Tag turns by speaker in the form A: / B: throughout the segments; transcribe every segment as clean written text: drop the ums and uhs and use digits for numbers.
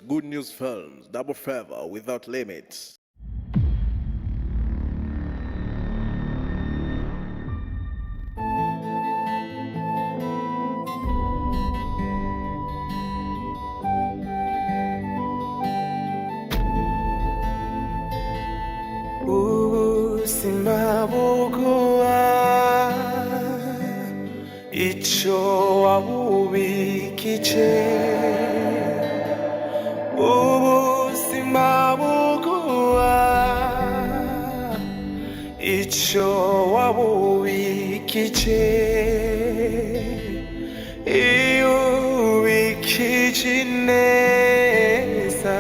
A: Good News Films, double favor without limits.
B: Usimabukuwa icho wabubikiche Usimabukuwa icho wabubikiche Iubikicinesa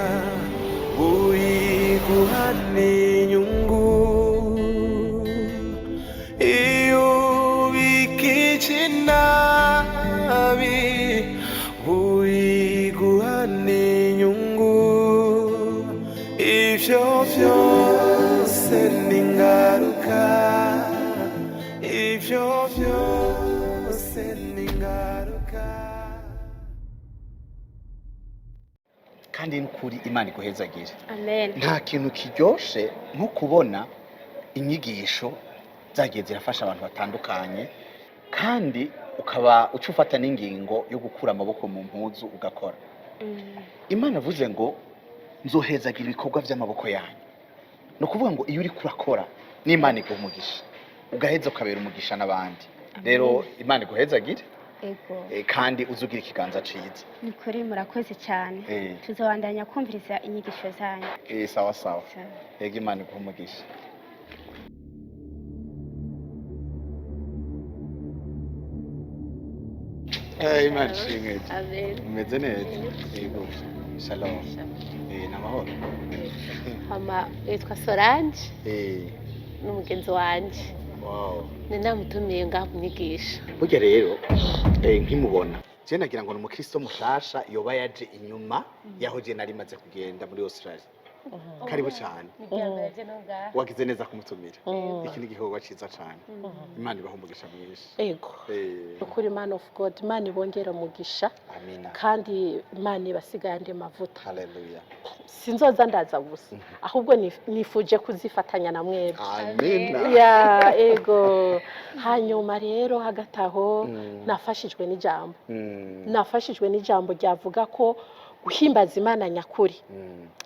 B: uiguhane nyungu Iubikicinabi uiguhane nyungu Ivyo vyose ningaruka Ivyo vyose ningaruka
C: kandi n'ukuri Imana iguhezagire.
D: Amen.
C: Nta kintu kiryoshe nko kubona inyigisho zagiye zirafasha abantu batandukanye kandi ukaba ucufata n'ingingo yo gukura amaboko mu mpuzu ugakora. Imana avuze ngo nzohezagira ibikorwa by'amaboko yanyu. No kuvuga ngo iyo uri kurakora n'Imana igumugisha ugaheza ukabera umugisha n'abandi. Rero Imana iguhezagire.
D: Ego.
C: Kandi uzugira ikiganza ciza.
D: Nikuri murakoze cyane. Tuzobandanya kumviriza inyigisho zanyu.
C: Sawa sawa. Ego Imana igumugisha. Imana ishimwe.
D: Amen.
C: Umeze neza? Yego. Shalom. Namahoro.
E: Hama yitwa Solange. N'umugenzi wanje.
C: Wow.
E: Ninamutumiye ngaho kunyigisha.
C: Burya rero nkimubona je nagira ngo n'umukristo mushasha yoba yaje inyuma yaho je nari maze kugenda muri Australia. Karibu cyane. Wagize neza kumutumira. Iki ni igikorwa ciza cyane. Imana ibaho umugisha mwinshi.
E: Ego. Ukuri man of God, Imana ibongera umugisha.
C: Amina.
E: Kandi Imana ibasigaye andi mavuta.
C: Hallelujah.
E: Sinzoza ndaza gusa. Ahubwo nifuje kuzifatanya na mwebwe.
C: Amina.
E: Ya, ego. Hanyuma rero hagataho nafashijwe n'ijambo. Nafashijwe n'ijambo ryavuga ko guhimbaza Imana nyakuri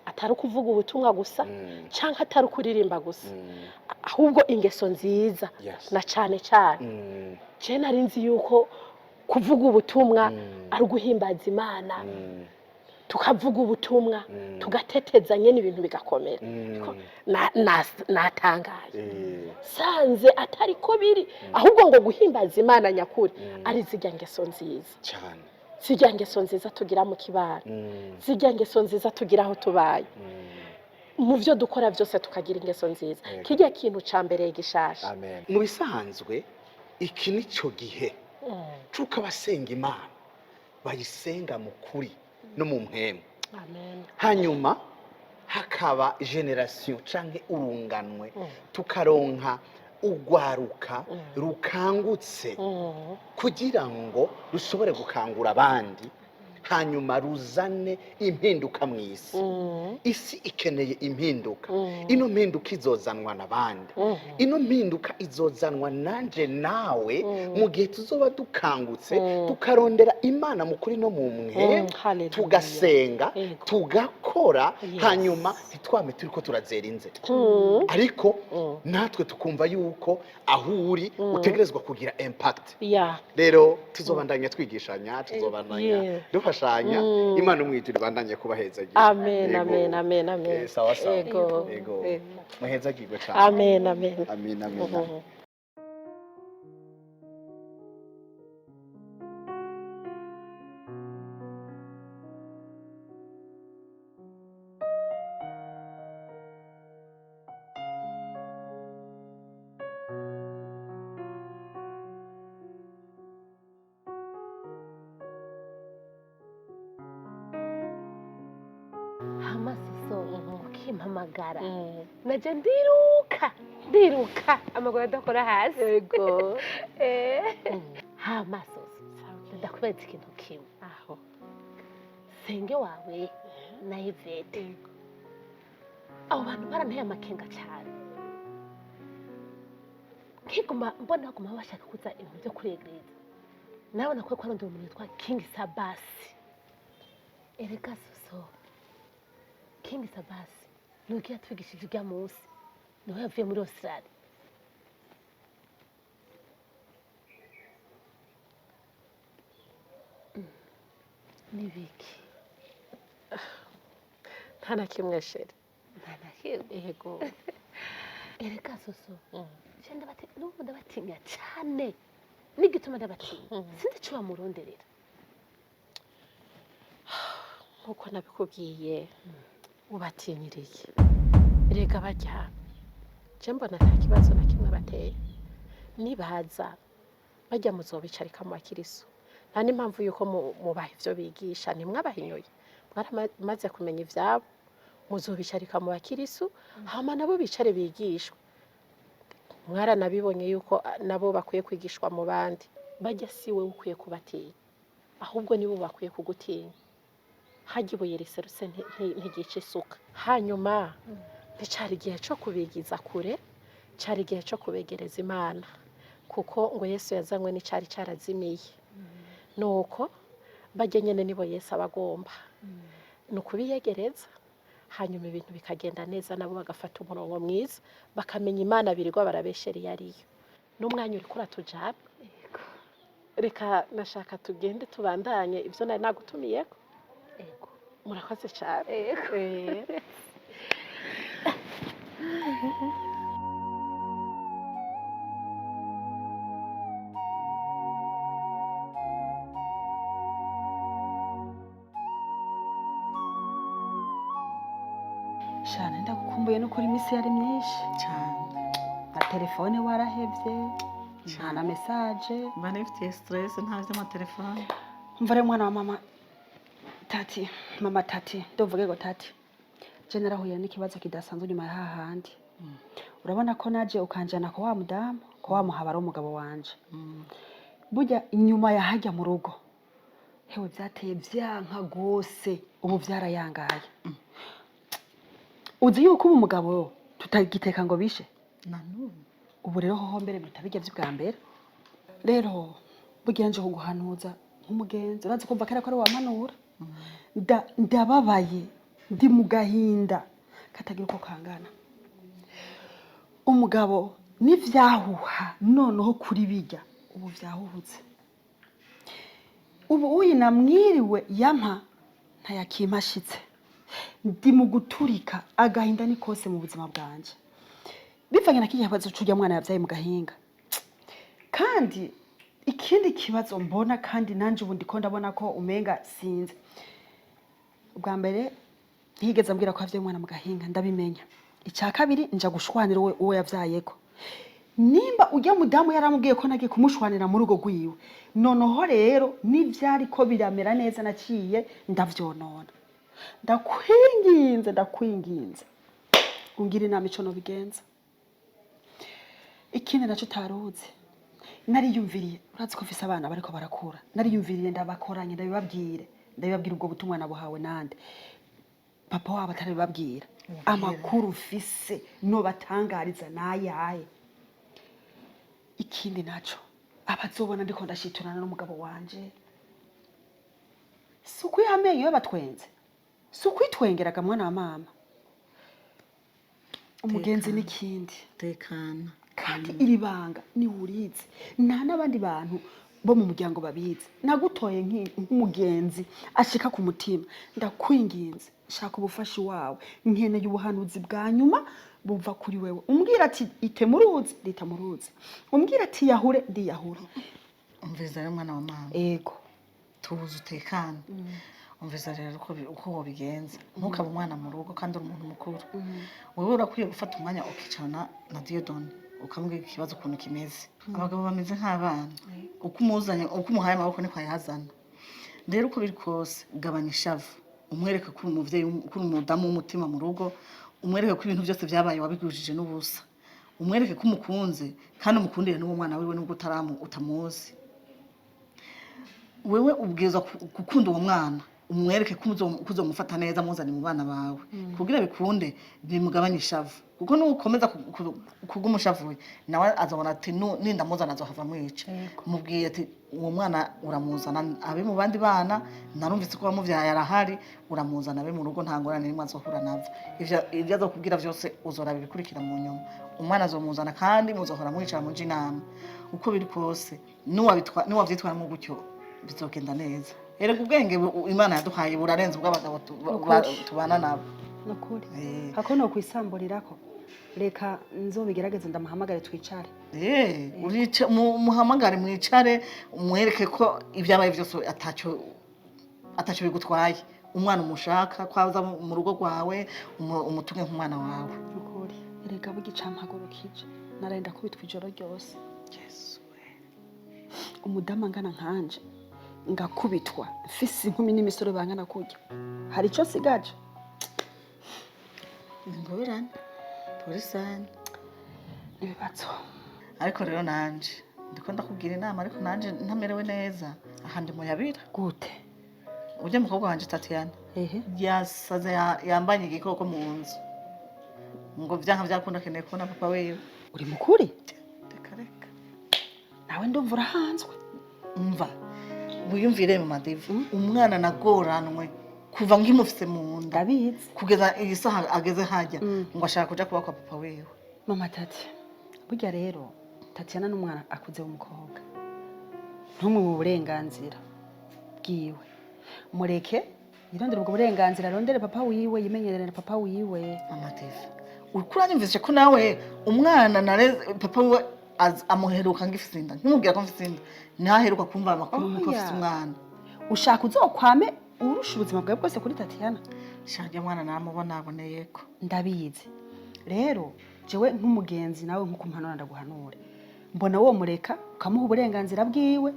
E: atari kuvuga ubutumwa gusa canke atari kuririmba gusa ahubwo ingeso nziza na cyane cyane je nari nzi yuko kuvuga ubutumwa ari guhimbaza Imana tukavuga ubutumwa tugatetezanye n'ibintu bigakomera natangaye sanze atari ko biri ahubwo ngo guhimbaza Imana nyakuri ari zijya ngeso nziza
C: cyane
E: zijya ngeso nziza tugira mu kibara zijya ngeso nziza tugira aho tubaye mu byo dukora byose tukagira ingeso nziza kijya kintu ca mbere gishasha.
C: Amen. Mu bisanzwe iki nico gihe cuka basenga Imana bayisenga mu kuri no mu mpemu.
E: Amen.
C: Hanyuma hakaba generation canke urunganwe tukaronka ugwaruka rukangutse kugira ngo rushobore gukangura abandi hanyuma ruzane impinduka mw'isi. Isi ikeneye impinduka. Ino mpinduka izozanwa n'abandi. Ino mpinduka izozanwa nanje nawe mu gihe tuzoba dukangutse tukarondera Imana mu kuri no mu mwe tugasenga tugakora hanyuma ntitwame turiko turazera inze. Ariko natwe tukumva yuko aho uri utegerezwa kugira impact. Rero tuzobandanya twigishanya tuzobandanya dufashanya Imana umwijuru bandanye kubahezagira.
E: Amen. Amen. Amen. Amen.
C: Sawa sawa.
E: Ego.
C: Muhezagirwe cyane.
E: Amen. Amen.
C: Amen. Amen.
E: Kimpamagara naje ndiruka amaguru adakora hasi. Ego. Hamaso ndakubetse ikintu kimwe aho senge wawe na Yvette abo bantu baranteye amakenga cyane nkiguma mbona baguma bashaka kuza ibintu byo kuregereza nawe nakwiye ko arondera umuntu witwa King Sabasi erega soso King Sabasi nugiye atwigishije ujya munsi niwe yavuye muri Australia nibiki nta na kimwe sheri nta na kimwe yego erega soso cyenda bati n'ubu ndabatinya cyane n'igituma ndabatinya sinzi icyo bamuronderera nkuko nabikubwiye ubatinyiriye erega bajya je mbona nta kibazo na kimwe bateye nibaza bajya muzobicarika mu bakiriso nta n'impamvu yuko mubaha ivyo bigisha ntimwabahinyuye mwaramaze kumenya ivyabo muzobicarika mu bakiriso hama nabo bicare bigishwa mwaranabibonye yuko nabo bakwiye kwigishwa mu bandi bajya si we ukwiye kubatinya ahubwo nibo bakwiye kugutinya hajya ibuye riserutse ntigice isuka hanyuma nticari igihe cyo kubigiza kure cari igihe cyo kubegereza Imana kuko ngo Yesu yazanywe n'icari carazimiye nuko bajya nyene nibo Yesu abagomba nukubiyegereza hanyuma ibintu bikagenda neza nabo bagafata umurongo mwiza bakamenya Imana birirwa barabeshera yariyo n'umwanya uri kura tujaba reka nashaka tugende tubandanye ivyo nari nagutumiyeko ego murakoze cyane ego
F: shana ndagukumbuye no kuri misi yari myinshi
G: cyane
F: na telefone warahevye nta na message
G: mba nifitiye stress nta vy'amatelefone
F: mvare mwana wa mama tati ndovuge ngo tati je narahuye n'ikibazo kidasanzwe nyuma ya hahandi urabona ko naje ukanjana ko wa mudamu ko wa muhabara umugabo wanje burya inyuma ya hajya mu rugo hewe byateye byanka gose ubu byarayangaye uzi yuko ubu umugabo tutagiteka ngo bishe
G: nanubu
F: ubu rero hoho mbere bitabijya by'ubwa mbere rero bugenje kuguhanuza nk'umugenzi urazi kumva kera ko ari wamanura ndababaye ndi mu gahinda katagira uko kangana umugabo n'ivyahuha noneho kuri bijya ubu vyahuhutse ubu uyina mwiriwe yampa ntayakimashitse ndi mu guturika agahinda ni kose mu buzima bwanje bivanye na kijya kibazo cujya mwana yavyaye mu gahinga kandi ikindi kibazo mbona kandi nanje ubu ndiko ndabona ko umenga sinze ubwa mbere ntihigeze ambwira ko yavyaye umwana mu gahinga ndabimenya icya kabiri nja gushwanira uwo yavyayeko nimba ujya mudamu yaramubwiye ko nagiye kumushwanira mu rugo rwiwe noneho rero n'ivyari ko biramera neza naciye ndavyonona ndakwinginze ungira inama ico no bigenza ikindi naco taruzi nariyumviriye urazi ko mfise abana bariko barakura nariyumviriye ndabakoranye ndabibabwira ubwo butumwa nabuhawe nande papa wabo atarabibabwira amakuru mfise no batangariza nayaye ikindi naco abazobona ndiko ndashiturana n'umugabo wanje suku yamenyo batwenze sukwitwengeraga mwana wa mama umugenzi n'ikindi
G: tekana
F: kandi iri banga ni urize nta n'abandi bantu bo mu muryango babizi nagutoye nk'umugenzi ashika ku mutima ndakwinginze shaka ubufasha wawe nkeneye ubuhanuzi bwa nyuma buva kuri wewe umbwira ati ite muruzi rita muruzi umbwira ati yahure ndiyahure
G: umviza rero mwana wa mama
F: ego
G: tubuze utekana umviza rero uko wobigenza ntukaba umwana mu rugo kandi uri umuntu mukuru wewe urakwiye gufata umwanya ukicarana na Diodone ukamubwira ikibazo ukuntu kimeze abagabo bameze nk'abana uko umuzanye uko umuhaye amaboko niko ayazana rero uko biri kose gabanya ishavu umwereka ko uri umuvyeyi ko uri umudamu w'umutima mu rugo umwereke ko ibintu byose byabaye wabigujije n'ubusa umwereke ko umukunze kandi umukundire n'uwo mwana wiwe nubwo utamuzi wewe ubwiza gukunda uwo mwana umwereke kuzomufata neza muzane mu bana bawe kugira bikunde bimugabanye ishavu kuko nukomeza kugumushavuye nawe azabona ati ninda muzana azohava mwica mubwiye ati uwo mwana uramuzana abe mu bandi bana narumvise ko bamuvyaye arahari uramuzana abe mu rugo ntangorane nimwe azohura navyo ivyo azokubwira vyose uzoraba bikurikira mu nyuma umwana azomuzana kandi muzohora mwicara mu jinama uko biri kose nuwavyitwaramo gutyo bizogenda neza erega ubwenge Imana yaduhaye burarenze ubw'abagabo tubana nabo
F: nukuri hako no kwisamburirako reka nzobigerageze ndamuhamagare twicare
G: muhamagare mwicare umwereke ko ibyabaye byose ataco bigutwaye umwana umushaka kwaza mu rugo rwawe umutumwe nk'umwana wawe
F: nukuri reka bugicampagurukije narenda kubitwa ijoro ryose umudama ngana nkanje ngakubitwa mfise inkumi n'imisoro bangana kurya hari ico sigaje
G: ngobirana polisani
F: ibibazo
G: ariko rero nanje ndiko ndakubwira inama ariko nanje ntamerewe neza ahandi muyabira
F: gute
G: uje mukobwa wanje Tatiana yasaze yambanye igikoko mu nzu ngo vyanka vyakunda keneye kubona papa wewe
F: uri mukuri
G: reka
F: nawe ndumva urahanzwe
G: umva wiyumvire mu Diva umwana nagoranwe kuva nkimufise mu nda
F: ndabizi
G: kugeza iyi saha ageze hajya ngo ashaka kuja kuba kwa papa wewe
F: mama Tati burya rero Tatiana n'umwana akuze w'umukobwa ntumwe mu burenganzira bwiwe mureke yirondera ubwo burenganzira arondere papa wiwe yimenyerere papa wiwe
G: mama Diva ukuranyumvise ko nawe umwana nareze papa wiwe amuheruka ngifise inda ntumubwira ko mfise inda ntaheruka kumva amakuru nuko afise umwana
F: ushaka uzokwame urusha ubuzima bwawe bwose kuri Tatiana
G: shanje mwana namubona aboneyeko
F: ndabizi rero jewe nk'umugenzi nawe nkuko mpanura ndaguhanura mbona wo mureka ukamuha uburenganzira bwiwe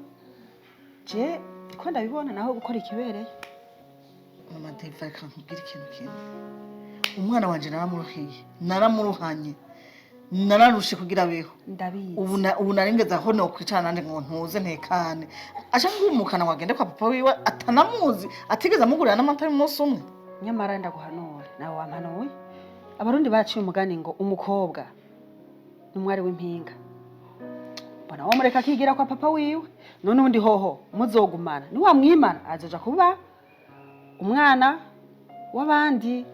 F: je ko ndabibona naho gukora ikibereye
G: mama Diva reka nkubwire ikintu kimwe umwana wanje naramuruhanye nararushe kugira abeho
F: ndabizi
G: ubu narengeza aho no kwicara nande ngo ntuze ntekane aje ngumukana wagende kwa papa wiwe atanamuzi atigeze amugurira n'amata y'umunsi umwe
F: nyamara ndaguhanura nawe wampanuye abarundi baciye umugani ngo umukobwa n'umwari w'impinga mbona wo mureka akigira kwa papa wiwe none undi hoho muzogumana ni wamwimana azoja kuba umwana w'abandi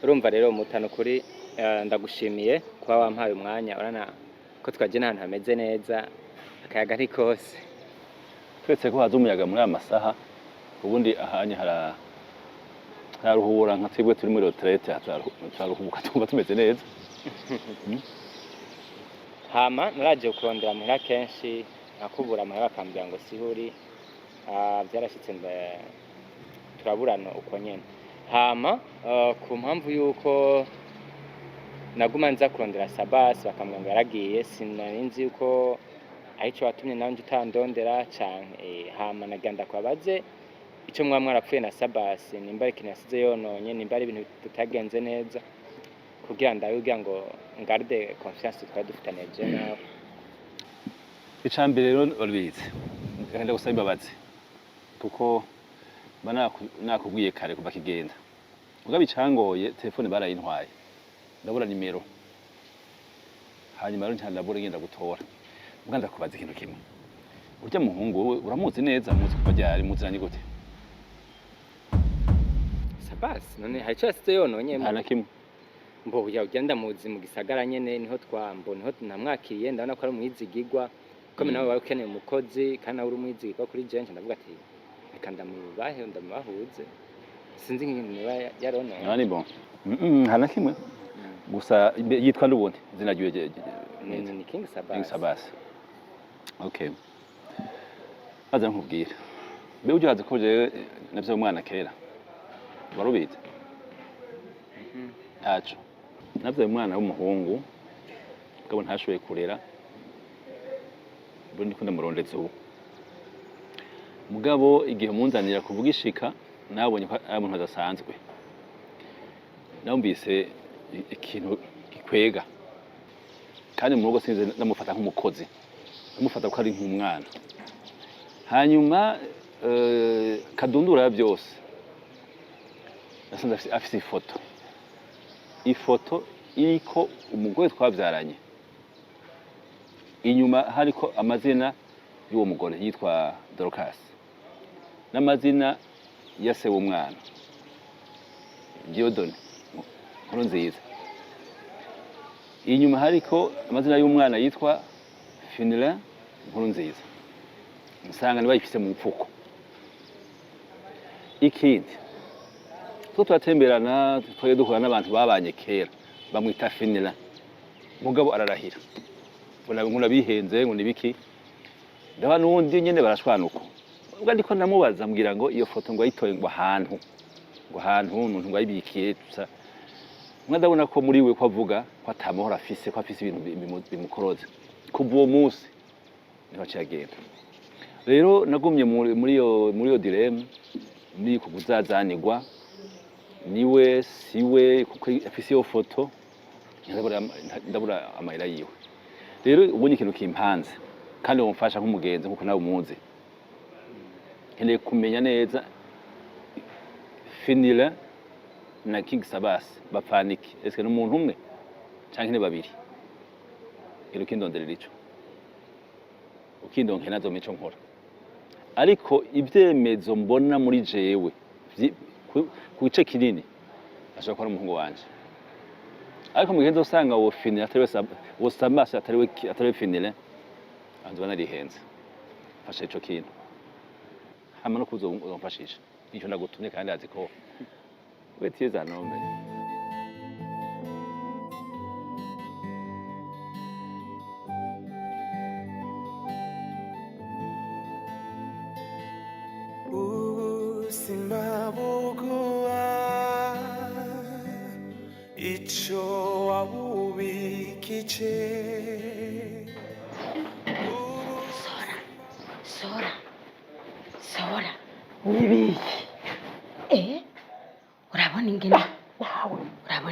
H: urumva rero mutano kuri ndagushimiye kuba wampaye umwanya urana ko twaje n'ahantu hameze neza akayaga ari kose
I: twetse ko haza umuyaga muri amasaha ubundi ahanye hararuhura nka twebwe turi muri retraite turaruhuka tumva tumeze neza
H: hama naraje kurondera muhira kenshi nakubura amahera bakambwira ngo sihuri byarashitse turaburana uko nyene hama ku mpamvu yuko naguma nza kurondera Sabasi bakambwira ngo yaragiye sinarinzi yuko arico watumye nanje utandondera canke hama naganda kwabaze ico mwarapfuye na Sabasi nimba ari ikintu yasize yononye nimba ari ibintu tutagenze neza kugira ndabibwira ngo ngarde confiance twari dufitanye je nawe
I: icambere rero olibize ngenda gusaba imbabazi kuko nakubwiye kare kuva kigenda ubwo bicangoye telefone barayintwaye ndabura nimero hanyuma rero ntandabura ngenda gutora ubwo ndakubaza ikintu kimwe urya muhungu wowe uramuzi neza muzi kuva ryari muziranye gute
H: Sabasi none hari cyase yononye
I: ana kimwe
H: mbo ugenda muzi mu gisagara nyene niho niho namwakiriye ndabona ko ari umwizigirwa ko nawe wari ukeneye umukozi kandi nawe uri umwizigirwa kuri jenje ndavuga ati reka ndamubahuze sinzi niba yarononye
I: nani bon hana kimwe gusa yitwa n'ubundi izina ryiwe
H: ni King
I: Sabasi okay aza nkubwira be uje haze ko je navyo umwana kera warubize acho navyo umwana w'umuhungu gabo ntashoboye kurera bundi kunda murondetse ubu mugabo igihe munzanira kuvuga ishika nabonye ko ari umuntu adasanzwe namubise ikintu gikwega kandi mu rugo sinze ndamufata nk'umukozi ndamufata ko ari nk'umwana hanyuma kadundura byose nasanze afite ifoto iriko umugore twabyaranye inyuma hariko amazina y'uwo mugore yitwa Dorcas n'amazina ya se w'umwana Diodone nkuru nziza inyuma hariko amazina y'umwana yitwa Finira nkuru nziza musanga nibayifise mu mfuko ikindi two twatemberana twaje duhura n'abantu babanye kera bamwita Finira mugabo ararahira ngo bihenze ngo nibiki ndaba nundi nyene barashwanuko ubwo ndiko namubaza mbwira ngo iyo foto ngo ayitoye ngo ahantu umuntu ngo ayibikiye tusa ndabona ko muri we ko avuga ko atamahoro afise ko afise ibintu bimukoroze kuva uwo munsi niho cyagenda rero nagumye muri iyo dilemme ni kuguzazanirwa niwe siwe kuko afise iyo foto ndabura amayira yiwe rero ubonye ikintu kimpanze kandi wumfasha nk'umugenzi nkuko nawe umuzi nkeneye kumenya neza Finira na King Sabas bapfaniki eske n'umuntu umwe canke ne babiri ero kindonderera ico ukindonke nazo mico nkora ariko ibyemezo mbona muri jewe ku gice kinini ashaka ko ari umuhungu wanje ariko mugenzi usanga wo Finira wo Sabas atari Finira anzwa narihenze fasha ico kintu hama no kuzomfashisha icyo ndagutumye kandi azi ko wetiza nome
B: ubuzima buguha icyo wabubikije
E: Sora nibiki urabona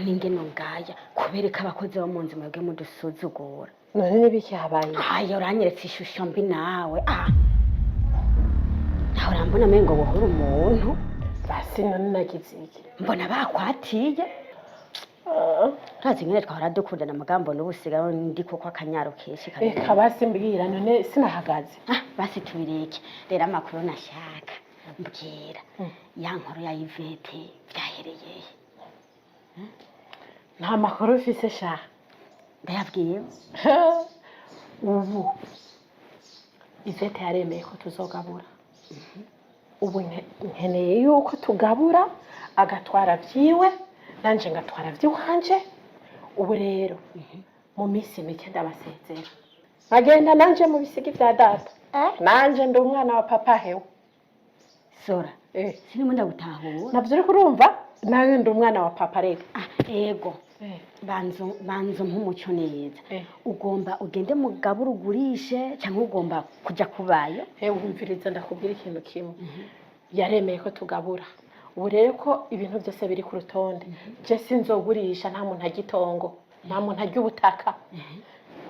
E: ingene ngaya kubereka abakozi bo mu nzu mwebwe mudusuzugura
J: none nibiki habaye
E: aya uranyeretse ishusho mbi nawe nawe urambona mengo buhura umuntu
J: basi none nagize iki
E: mbona bakwatiye razi ngene twahora dukundana amagambo n'ubusiga ndi kuko akanyaro keshi
J: reka basi mbwira none sinahagaze
E: basi tubireke rero amakuru nashaka mbwira ya nkuru ya Yvette byahereye
J: nta makuru ufise sha
E: ndayabwiye
J: ubu Yvette yaremeye ko tuzogabura ubu nkeneye yuko tugabura agatwara vyiwe nanje ngatwara vyiwanje ubu rero mu minsi mike ndabasezera bagenda nanje mu bisigi vya data nanje ndi umwana wa papa hewe
E: Sora sinimo ndagutahura
J: navyo uri kurumva nawe ndi umwana wa papa rega
E: ego banzo nk'umuco neza ugomba ugende mugabura ugurishe cyangwa ugomba kujya kubayo
J: wumviriza ndakubwira ikintu kimwe yaremeye ko tugabura ubu rero ko ibintu byose biri ku rutonde je sinzogurisha nta muntu agitongo nta muntu ajya ubutaka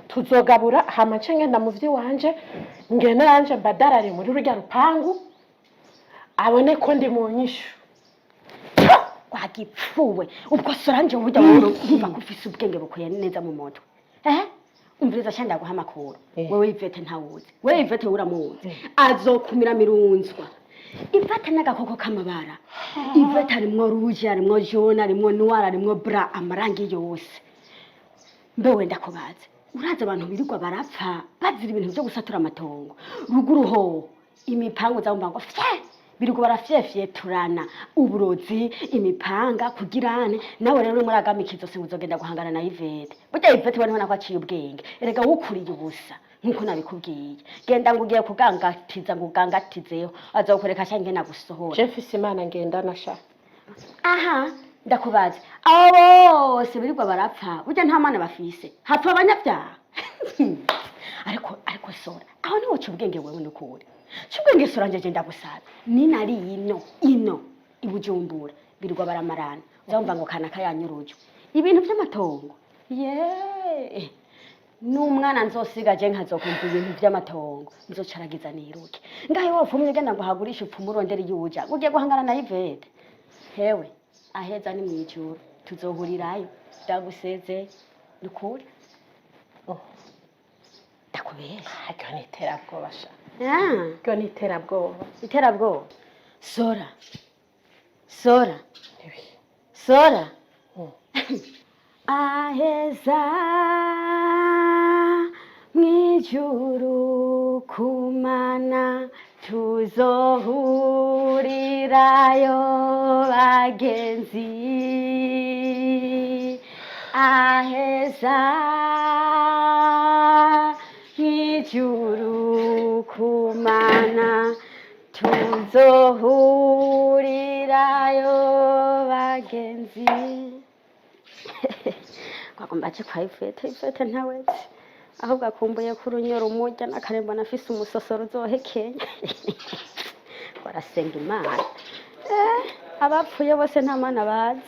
J: tuzogabura hama nce ngenda mu vyiwanje ngena yanje badarare muri rujya rupangu abone ko ndi mu nyishu
E: wagipfuwe ubwo soranje uburyo woro umva kufise ubwenge bukoye neza mu moto umviriza shanda guha makuru wewe Yvette ntawuzi wewe Yvette uramuzi azokumira mirunzwa Yvette n'agakoko kamabara Yvette arimwo rouge arimwo jaune arimwo noir arimwo bra amarangi yose mbewe ndakubaza uraza abantu birirwa barapfa bazira ibintu byo gusatura amatongo ruguru ho imipango z'abumva ngo birirwa barafyefye turana uburozi imipanga kugirane nawe rero muri agamikizo se uzogenda guhangana na Yvette burya Yvette bane nako aciye ubwenge erega wukuriye ubusa nkuko nabikubwiye genda ngugiye kugangatiza ngugangatizeho azokoreka cyange nagusohora
J: je mfise imana ngenda nasha
E: ndakubaza abo bose birirwa barapfa burya nta mana bafise hapfa abanyabyaha ariko Sora aho niwo cyubwenge wewe n'ukuri
D: cyubwenge suranje je ndagusabe ni nari ino ibujumbura birirwa baramarana uzamva ngo kana kayanyurujo ibintu by'amatongo ye n'umwana nzosiga je nkazokumva ibintu by'amatongo nzocaragiza niruke ngahe wapfumye genda ngo hagurisha upfumu urondera yuja ugiye guhangana na Ivete hewe aheza ni mwijuru tuzohurirayo ndaguseze nukuri ndakubera
J: ariko ni iterabwoba sha
D: ah
J: ariko ni iterabwoba
D: iterabwoba sora aheza mwijuru kumana tuzohurirayo bagenzi aheza mwijuru kumana tuzohurirayo bagenzi kwagombaje kwa Ivete ntaweze ahubwo akumbuye kurunyora umujya nakaremba nafise umusosoro uzohekenya warasenga imana abapfuye bose nta mana bazi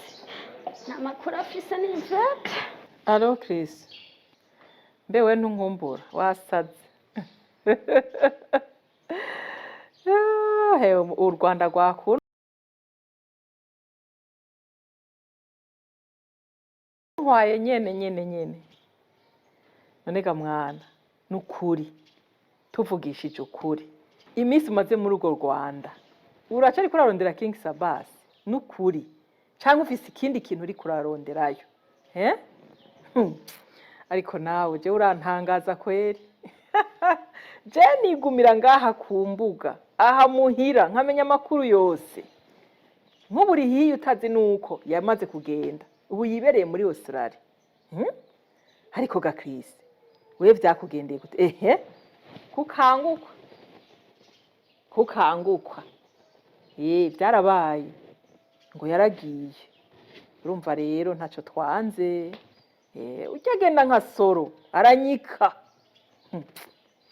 D: nta makuru afise ni Ivete.
J: Alo Chris mbewe ntunkumbura wasaze hewe u Rwanda rwakunda ntwaye nyene none ga mwana nukuri tuvugishije ukuri iminsi umaze muri urwo Rwanda uraca ariko urarondera King Sabas nukuri cyangwa ufise ikindi kintu uri kuraronderayo ariko nawe je urantangaza kweri je nigumira ngaha ku mbuga aha muhira nkamenya amakuru yose nk'uburi hiyo utazi nuko yamaze kugenda ubu yibereye muri Australia ariko ga Chris wewe vyakugendeye gute kukangukwa byarabaye ngo yaragiye urumva rero ntaco twanze ujyagenda nka soro aranyika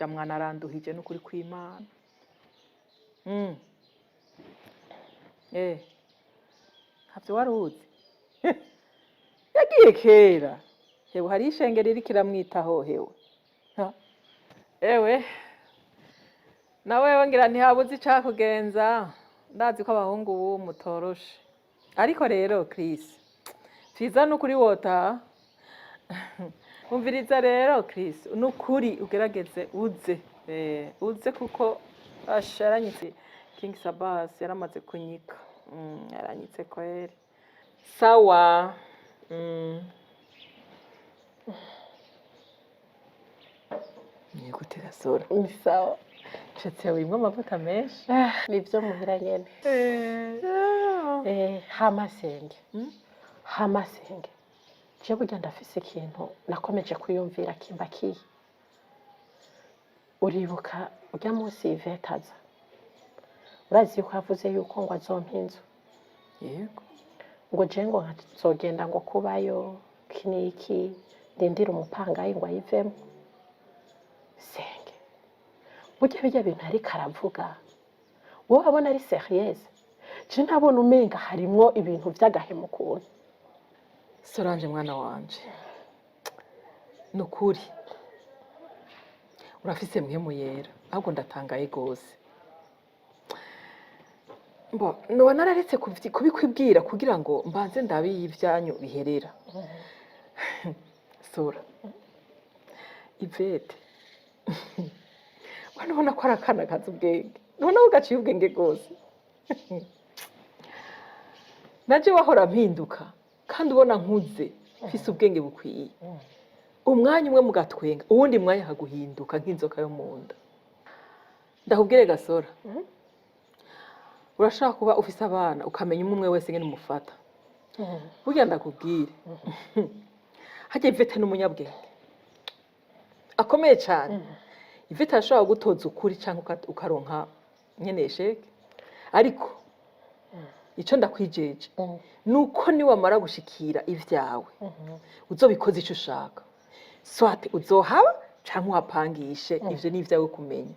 J: mwana aranduhije n'ukuri kw'Imana ntabyo wari uzi yagiye kera hewe hari ishengero riri kiramwitaho hewe nawe ngira ntihabuze icakugenza ndazi ko abahungu ubu mutoroshe ariko rero Chris fiza n'ukuri wota umviriza rero Chris n'ukuri ugerageze uze kuko asharanyitse King Sabas yaramaze kunyika yaranyitse kweri sawa ni gutera sora ni sawa cetse wimwe amavuta menshi nivyo muhira nyene hamasenge je burya ndafise ikintu nakomeje kwiyumvira kimbakiye uribuka urya munsi Ivete aza urazi yuko yavuze yuko ngo azompa inzu yego ngo je ngo nzogenda ngo kubayo kiniki ndindira umupangayi ngo ayivemo senge burya bijya bintu ariko aravuga wowe abona ari serieuse je ntabona umenga harimwo ibintu vy'agahemukuntu Solange mwana wanje nukuri urafise mwemu yera ahubwo ndatangaye gose no nararetse kubikwibwira kugira ngo mbanze ndabi y'ivyanyu biherera Sora Ivete wanabona ko arakana kazi ubwenge none ugaciye ubwenge gose naje wahora mpinduka kandi ubona nkuze mfise ubwenge bukwiye umwanya umwe mugatwenga uwundi mwanya haguhinduka nk'inzoka yo munda ndakubwire Gasora urashaka kuba ufise abana ukamenya umwe wese ngene umufata burya ndakubwire hajye Ivete n'umunyabwenge akomeye cyane Ivete ashobora gutoza ukuri cyangwa ukaronka nyene sheke ariko ico ndakwijeje nuko ni wamara gushikira ivyawe uzobikoze ico ushaka swate uzohaba
K: canke uhapangishe ivyo ni ivyawe kumenya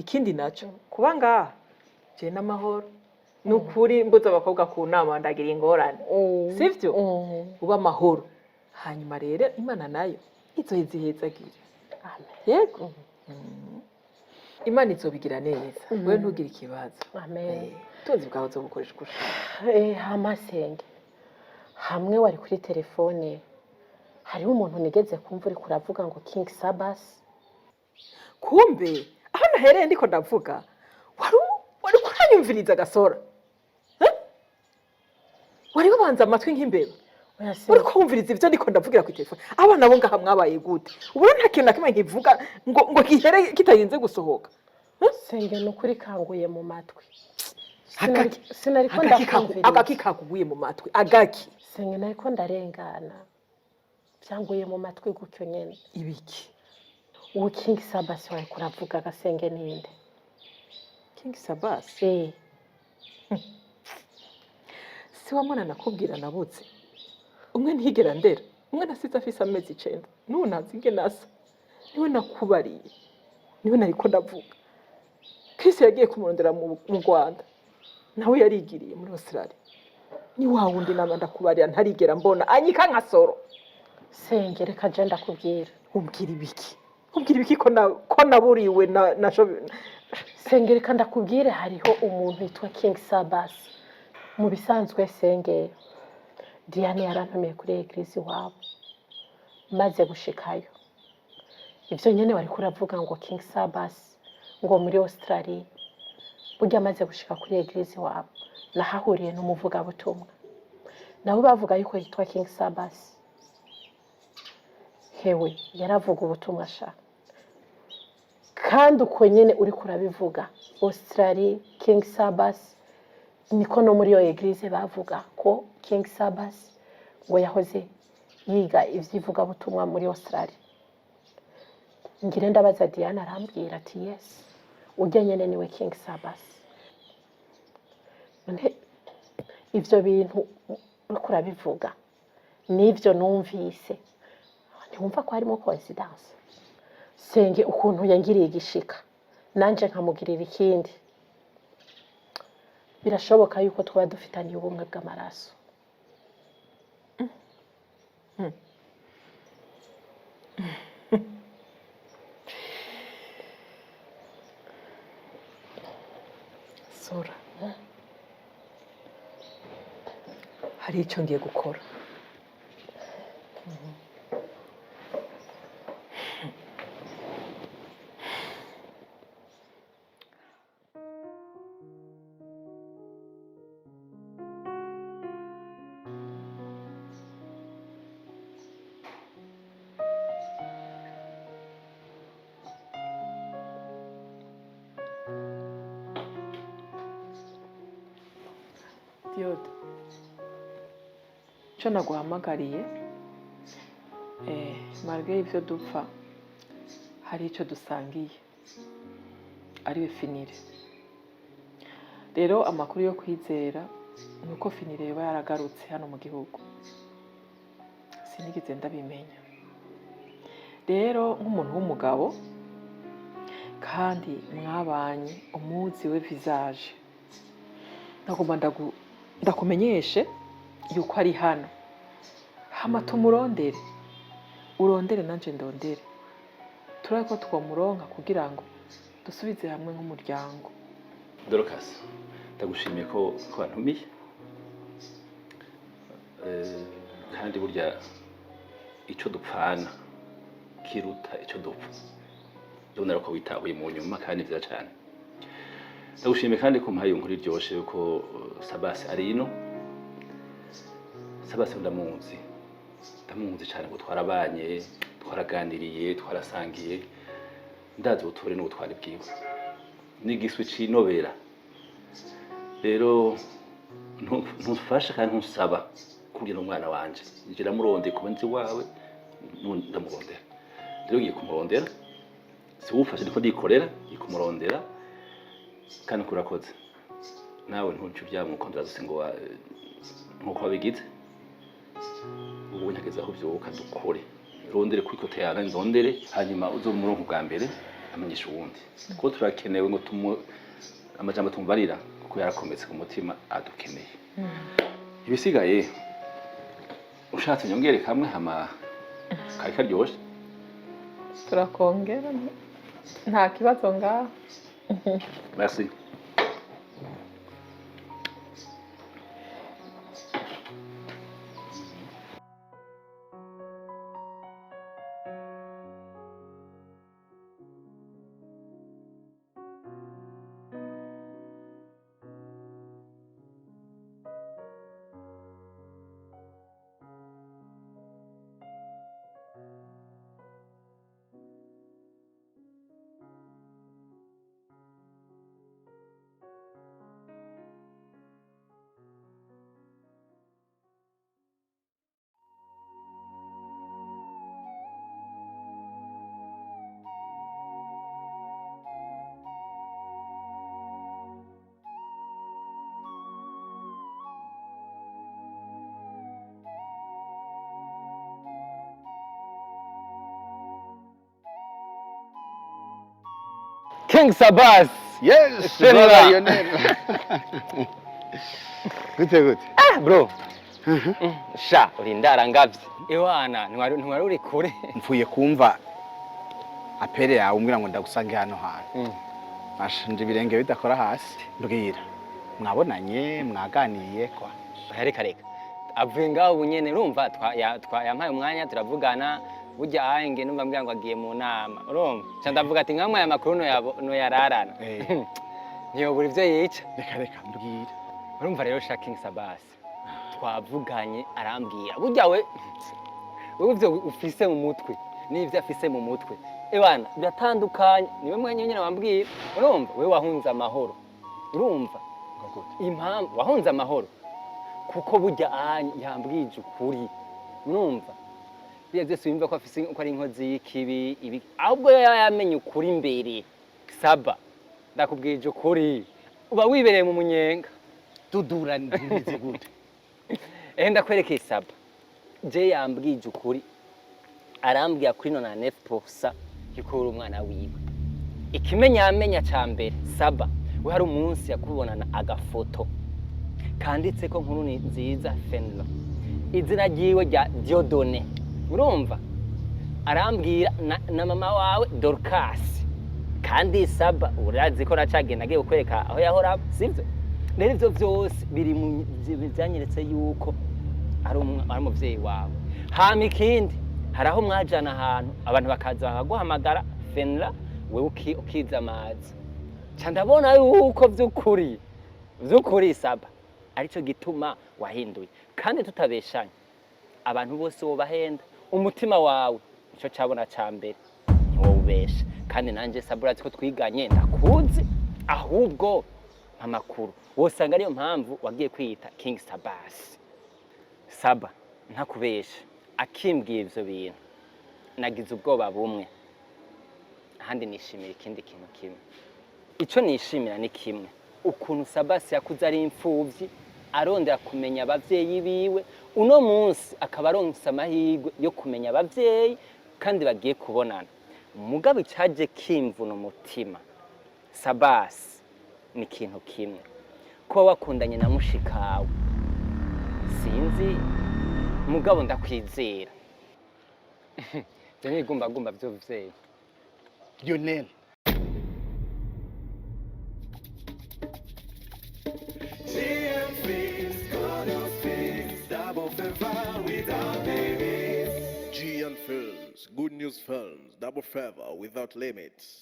K: ikindi naco kuba ngaha je n'amahoro nukuri mbuza abakobwa ku nama ndagira ingorane sivyo uba amahoro hanyuma rero Imana nayo izohezagire yego Imana izobigira neza wewe ntugire ikibazo
E: amen
K: tuzi bwawe uzobukoresha uko ushaka
E: hamasenge hamwe wari kuri telefone hariho umuntu nigeze kumva uri kuravuga ngo King Sabas
K: kumbe aho nahereye ndiko ndavuga wari kuranyumviriza gasora wari wabanza amatwi nk'imbeba uri kumviriza ivyo ndiko ndavugira ku telefone abana bo ngaha mwabaye gute ubona nta kintu na kimwe nkivuga ngo gihere kitarinze gusohoka
E: senge nukuri kanguye mu matwi
K: agaki kakuguye mu matwi agaki
E: senge nariko ndarengana byanguye mu matwi gutyo nyene
K: ibiki
E: uwo King Sabas wari kuravuga gasenge ninde
K: King Sabas si wamona nakubwira nabutse umwe ntigera ndera umwe nasize afise amezi 9 n'ubu ntazinge nasa niwe nakubariye niwe nariko ndavuga Chris yagiye kumurondera mu Rwanda nawe yarigiriye muri Australia ni wa wundi nama ndakubarira ntarigera mbona anyika nkasoro
E: senge reka je ndakubwira
K: umbwira ibiki ko naburiwe na
E: senge reka ndakubwire hariho umuntu yitwa King Sabas mu bisanzwe senge Diane yarantumiye kuri eglise wabo maze gushikayo ivyo nyene wari kuravuga ngo King Sabas ngo muri Australia burya maze gushika kuri eglise wabo nahahuriye n'umuvuga butumwa nabo bavuga yuko yitwa King Sabas hewe yaravuga ubutumwa sha kandi uko nyene uri kurabivuga Australia King Sabas niko no muri yo eglise bavuga ko King Sabas ngo yahoze yiga ivyivuga butumwa muri Australia ngire ndabaza Diana arambwira ati yes ujya nyene niwe King Sabas ivyo bintu uri kurabivuga nivyo numvise ntiwumva ko harimo coincidence senge ukuntu yangiriye igishika nanje nkamugirira ikindi birashoboka yuko twaba dufitaniye ubumwe bw'amaraso
K: Sora hari icyo ngiye gukora Diode icyo naguhamagariye marge ibyo dupfa hari icyo dusangiye ariwe finire rero amakuru yo kwizera ni uko finire yaba yaragarutse hano mu gihugu sinigeze ndabimenya rero nk'umuntu w'umugabo kandi mwabanye umuzi we visage nagomba ndakumenyeshe yuko ari hano hama tumurondere urondere nanje ndondere turabe ko twamuronka kugira ngo dusubize hamwe nk'umuryango
I: Dorcas ndagushimiye ko wantumiye kandi burya icyo dupfana kiruta icyo dupfa ndabona ko witahuye mu nyuma kandi vya cyane ndagushimiye kandi ko mpaye inkuru iryoshe yuko Sabas ari ino Sabas ndamuzi cyane ngo twarabanye twaraganiriye twarasangiye ndazi ubutore n'ubutwari bwiwe n'igiswi cinobera rero ntufashe kandi ntusaba kugira umwana wanje ngira muronde kuba nzi wawe ndamurondera rero ngiye kumurondera si wufashe ndiko ndikorera ikumurondera kandi kurakoze nawe ntuncu byamuko ndazi ngo nkuko wabigize ubu nyageza aho byuka dukore rondere kuri kote yawe nzondere hanyuma uzo mu murongo bwa mbere amenyesha uwundi ko turakenewe ngo amajambo tumbarira kuko yarakometse ku mutima adukeneye ibisigaye ushatse nyongere kamwe hama kari karyoshe
J: turakongera nta kibazo ngaho.
I: merci.
H: King Sabas.
C: Yes,
H: Shenra.
C: brother, your name. Gute.
H: Bro. Sha uri ndarangavye. Ewana ntiwari uri kure.
C: Mvuye kumva apere yawe umbwira ngo ndagusange hano hantu. Ashanje ibirenge bidakora hasi. Mbwira. Mwabonanye, mwaganiye kwa.
H: Reka. Avuye ngaho ubunyene urumva yampaye umwanya turavugana. Burya ahange numva mbwira ngo agiye mu nama. Urumva? Cha ndavuga ati nkamwe aya makuru no yararana. Ntiyobura ivyo yica.
C: Reka mbwira.
H: Urumva rero Sha King Sabas. Twavuganye arambwira. Burya we ivyo ufise mu mutwe. N'ivyo afise mu mutwe. Ewana biratandukanye. Niwe mwenye nyine wambwira. Urumva? We wahunze amahoro. Urumva? Impamvu wahunze amahoro. Kuko burya yambwije ukuri. Urumva? Biya byose wimva ko afise ko ari inkozi y'ikibi ibi ahubwo yamenye ukuri imbere Saba ndakubwije ukuri uba wibereye mu munyenga
C: dudura ntibize gute
H: ndakwerekeye Saba je yambwije ukuri arambwira kuri 99% yikura umwana wiwe ikimenyamenya ca mbere Saba we hari umunsi yakubonana agafoto kanditse ko nkuru ni nziza Fenlo izina ryiwe rya Diodone. Urumva? Arambwira na mama wawe Dorcas. Kandi Saba urazi ko nacagenda agiye kukwereka aho yahora sivyo? Rero ivyo vyose biri mu byanyeretse yuko ari umuvyeyi wawe. Hama ikindi haraho mwajana ahantu abantu bakaza bakaguhamagara Fenla wewe ukiza amazi. Ca ndabona yuko vy'ukuri Saba arico gituma wahinduye. Kandi tutabeshanya abantu bose wo bahenda umutima wawe nico cabona ca mbere ntiwobesha kandi nanje Sabura ko twiganye ndakuzi ahubwo amakuru wosanga ariyo mpamvu wagiye kwita King Sabas. Saba ntakubesha akimbwiye ivyo bintu nagize ubwoba bumwe ahandi nishimira ikindi kintu kimwe. Ico nishimira ni kimwe ukuntu Sabas yakuze ari imfuvyi arondera kumenya abavyeyi biwe uno munsi akaba aronse amahirwe yo kumenya abavyeyi kandi bagiye kubonana. Mugabo cyaje kimvuna umutima Sabas ni kintu kimwe ko wakundanye na mushikawe sinzi mugabo ndakwizera. Jeni gumba byo vyeyi
C: Lionel.
A: G and Films, Good News Films, Double Favor without limits.